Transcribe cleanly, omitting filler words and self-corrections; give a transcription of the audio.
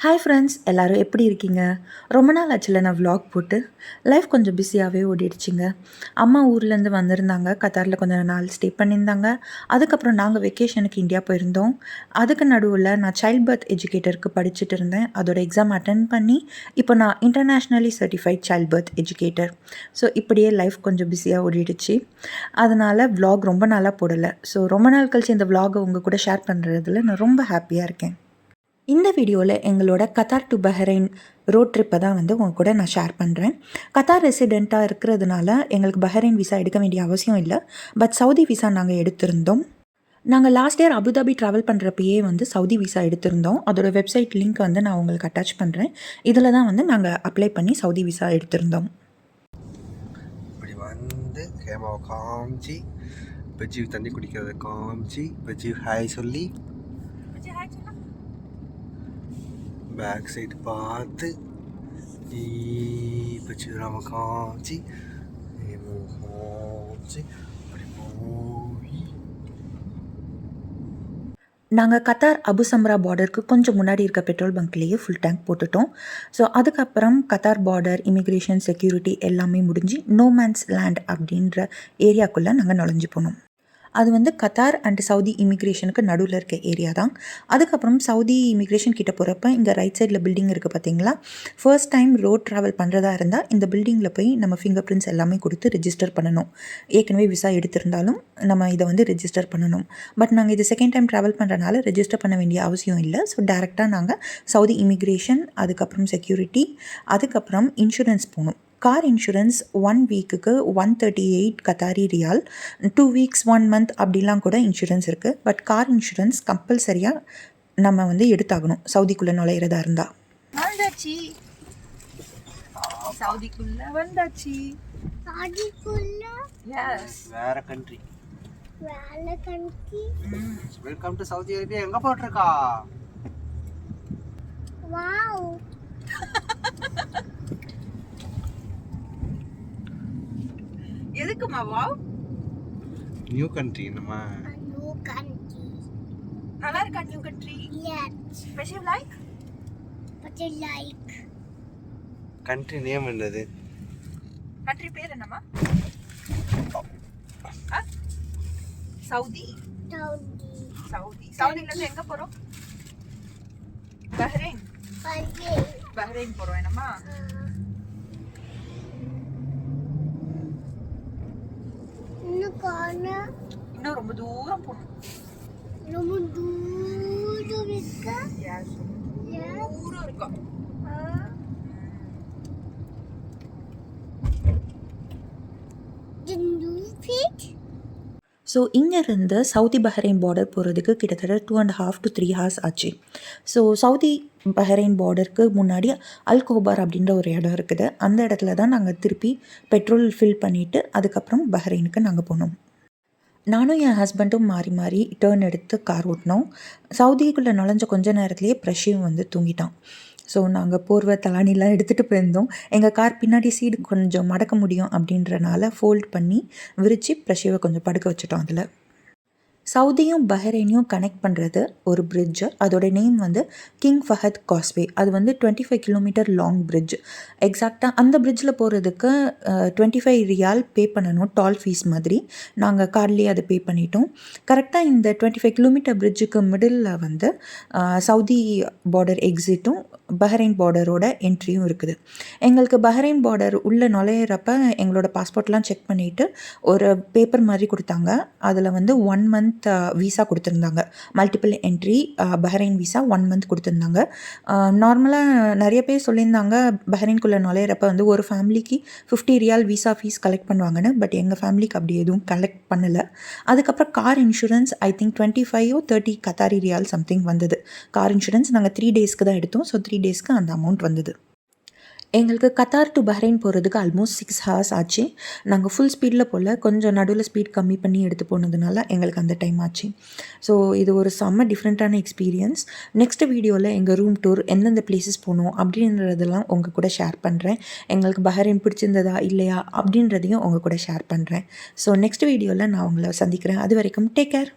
Hi friends, எல்லோரும் எப்படி இருக்கீங்க? ரொம்ப நாள் ஆச்சுல நான் விலாக் போட்டு. லைஃப் கொஞ்சம் பிஸியாகவே ஓடிடுச்சுங்க. அம்மா ஊர்லேருந்து வந்திருந்தாங்க. கத்தாரில் கொஞ்சம் நாள் ஸ்டே பண்ணியிருந்தாங்க. அதுக்கப்புறம் நாங்கள் வெக்கேஷனுக்கு இந்தியா போயிருந்தோம். அதுக்கு நடுவில் நான் சைல்ட் பர்த் எஜுகேட்டருக்கு படிச்சுட்டு இருந்தேன். அதோட எக்ஸாம் அட்டென்ட் பண்ணி இப்போ நான் internationally certified child birth educator. So இப்படியே லைஃப் கொஞ்சம் பிஸியாக ஓடிடுச்சு. அதனால் விலாக் ரொம்ப நாளாக போடலை. ஸோ ரொம்ப நாள் கழிச்சு இந்த விலாகை உங்கள் கூட ஷேர் பண்ணுறதுல நான் ரொம்ப ஹாப்பியாக இருக்கேன். இந்த வீடியோவில் எங்களோட கத்தார் டு பஹ்ரைன் ரோட் ட்ரிப்பை தான் உங்கள் கூட நான் ஷேர் பண்ணுறேன். கத்தார் ரெசிடெண்ட்டாக இருக்கிறதுனால எங்களுக்கு பஹ்ரைன் விசா எடுக்க வேண்டிய அவசியம் இல்லை. பட் சவுதி விசா நாங்கள் எடுத்திருந்தோம். நாங்கள் லாஸ்ட் இயர் அபுதாபி ட்ராவல் பண்ணுறப்பயே சவுதி விசா எடுத்திருந்தோம். அதோட வெப்சைட் லிங்க் நான் உங்களுக்கு அட்டாச் பண்ணுறேன். இதில் தான் நாங்கள் அப்ளை பண்ணி சவுதி விசா எடுத்திருந்தோம். இப்படி வந்து ஹேமாவை காமிச்சு பஜ்ஜி தண்ணி குடிக்கிறத காமிச்சு பஜ்ஜி ஹாய் சொல்லி பேக் சைடு பார்த்து பச்சுராம காமிச்சு அப்படி போய் நாங்கள் கத்தார் அபுசம்ரா பார்டருக்கு கொஞ்சம் முன்னாடி இருக்க பெட்ரோல் பங்க்லேயே ஃபுல் டேங்க் போட்டுட்டோம். ஸோ அதுக்கப்புறம் கத்தார் பார்டர் இமிக்ரேஷன் செக்யூரிட்டி எல்லாமே முடிஞ்சு நோமேன்ஸ் லேண்ட் அப்படின்ற ஏரியாக்குள்ளே நாங்கள் நுழைஞ்சு போனோம். அது கத்தார் அண்ட் சவுதி இமிக்ரேஷனுக்கு நடுவில் இருக்க ஏரியா தான். அதுக்கப்புறம் சவுதி இமிக்ரேஷன் கிட்ட போகிறப்ப இங்கே ரைட் சைடில் பில்டிங் இருக்குது பார்த்தீங்களா. ஃபர்ஸ்ட் டைம் ரோட் ட்ராவல் பண்ணுறதா இருந்தால் இந்த பில்டிங்கில் போய் நம்ம ஃபிங்கர் பிரிண்ட்ஸ் எல்லாமே கொடுத்து ரெஜிஸ்டர் பண்ணணும். ஏற்கனவே விசா எடுத்திருந்தாலும் நம்ம இதை ரெஜிஸ்டர் பண்ணணும். பட் நாங்கள் இது செகண்ட் டைம் ட்ராவல் பண்ணுறனால ரெஜிஸ்டர் பண்ண வேண்டிய அவசியம் இல்லை. ஸோ டேரெக்டாக நாங்கள் சவுதி இமிக்ரேஷன், அதுக்கப்புறம் செக்யூரிட்டி, அதுக்கப்புறம் இன்சூரன்ஸ் போகணும். கார் இன்சூரன்ஸ் 1 வீக்குக்கு 138 கத்தாரி ரியால், 2 வீக்ஸ் 1 மந்த் அப்படிலாம் கூட இன்சூரன்ஸ் இருக்குது. பட் கார் இன்சூரன்ஸ் கம்பல்சரியாக நம்ம எடுத்தாகணும் சவுதிக்குள்ளே நுழையிறதா இருந்தால். சவுதிக்குள்ள வந்தாச்சு. வேற country. Welcome to Saudi Arabia. எங்க போட்டிருக்கா? வாவ். எதுக்குமா வாவ்? நியூ கண்ட்ரி நம்ம. New country. நல்லா இருக்கா new country? Yes. Special like? Special like. Country name என்னது? கண்ட்ரி பேர் என்னமா? சவுதி. சவுதி. சவுதி. சவுதில இருந்து எங்க போறோம்? பஹ்ரைன். பஹ்ரைன். பஹ்ரைன் போறோம் என்னமா? இன்னும் ரொம்ப தூரம் போகணும். ரொம்ப தூரம் இருக்கா? எஸ். தூரம் இருக்கா? ஸோ இங்கேருந்து சவுதி பஹ்ரைன் பார்டர் போகிறதுக்கு கிட்டத்தட்ட 2.5 to 3 hours ஆச்சு. ஸோ சவுதி பஹ்ரைன் பார்டருக்கு முன்னாடி அல்கோபார் அப்படின்ற ஒரு இடம் இருக்குது. அந்த இடத்துல தான் நாங்கள் திருப்பி பெட்ரோல் ஃபில் பண்ணிவிட்டு அதுக்கப்புறம் பஹ்ரைனுக்கு நாங்கள் போனோம். நானும் என் ஹஸ்பண்டும் மாறி மாறி டேர்ன் எடுத்து கார் ஓட்டினோம். சவுதிக்குள்ளே நுழைஞ்ச கொஞ்ச நேரத்துலேயே ப்ரெஷ்ஷையும் தூங்கிட்டான். ஸோ நாங்கள் போர்வை தலானிலாம் எடுத்துகிட்டு போயிருந்தோம். எங்கள் கார் பின்னாடி சீடு கொஞ்சம் மடக்க முடியும் அப்படின்றனால ஃபோல்ட் பண்ணி விரித்து ப்ரெஷ்ஷைவை கொஞ்சம் படுக்க வச்சுட்டோம். அதில் சவுதியும் பஹ்ரைனையும் கனெக்ட் பண்ணுறது ஒரு பிரிட்ஜு. அதோட நேம் கிங் ஃபஹத் காஸ்வே. அது 25 கிலோமீட்டர் லாங் பிரிட்ஜ். எக்ஸாக்டாக அந்த பிரிட்ஜில் போகிறதுக்கு 25 ரியால் பே பண்ணணும், டால் ஃபீஸ் மாதிரி. நாங்கள் கார்லேயே அதை பே பண்ணிட்டோம். கரெக்டாக இந்த 25 கிலோமீட்டர் பிரிட்ஜுக்கு மிடில் சவுதி பார்டர் எக்ஸிட்டும் பஹ்ரைன் பார்டரோட என்ட்ரியும் இருக்குது. எங்களுக்கு பஹ்ரைன் பார்டர் உள்ளே நுழையிறப்ப எங்களோட பாஸ்போர்ட்லாம் செக் பண்ணிவிட்டு ஒரு பேப்பர் மாதிரி கொடுத்தாங்க. அதில் 1 மந்த் விசா கொடுத்துருந்தாங்க. Multiple entry Bahrain visa 1 month கொடுத்துருந்தாங்க. நார்மலாக நிறைய பேர் சொல்லியிருந்தாங்க பஹ்ரைன்குள்ளே நுழையிறப்ப ஒரு ஃபேமிலிக்கு 50 ரியால் விசா ஃபீஸ் கலெக்ட் பண்ணுவாங்கன்னு. பட் எங்கள் ஃபேமிலிக்கு அப்படி எதுவும் கலெக்ட் பண்ணலை. அதுக்கப்புறம் car insurance I think 25 or 30 Qatari Real something வந்தது. கார் இன்சூரன்ஸ் நாங்கள் 3 டேஸ்க்கு தான் எடுத்தோம். ஸோ 3 டேஸ்க்கு அந்த அமௌண்ட் வந்தது. எங்களுக்கு கத்தார் டு பஹ்ரைன் போகிறதுக்கு ஆல்மோஸ்ட் 6 hours ஆச்சு. நாங்கள் ஃபுல் ஸ்பீடில் போகல, கொஞ்சம் நடுவில் ஸ்பீட் கம்மி பண்ணி எடுத்து போனதுனால எங்களுக்கு அந்த டைம் ஆச்சு. ஸோ இது ஒரு செம்ம டிஃப்ரெண்ட்டான எக்ஸ்பீரியன்ஸ். நெக்ஸ்ட் வீடியோவில் எங்கள் ரூம் டூர் எந்தெந்த பிளேசஸ் போகணும் அப்படின்றதெல்லாம் உங்கள் கூட ஷேர் பண்ணுறேன். எங்களுக்கு பஹ்ரைன் பிடிச்சிருந்ததா இல்லையா அப்படின்றதையும் உங்கள் கூட ஷேர் பண்ணுறேன். ஸோ நெக்ஸ்ட் வீடியோவில் நான் உங்களை சந்திக்கிறேன். அது வரைக்கும் டேக் கேர்.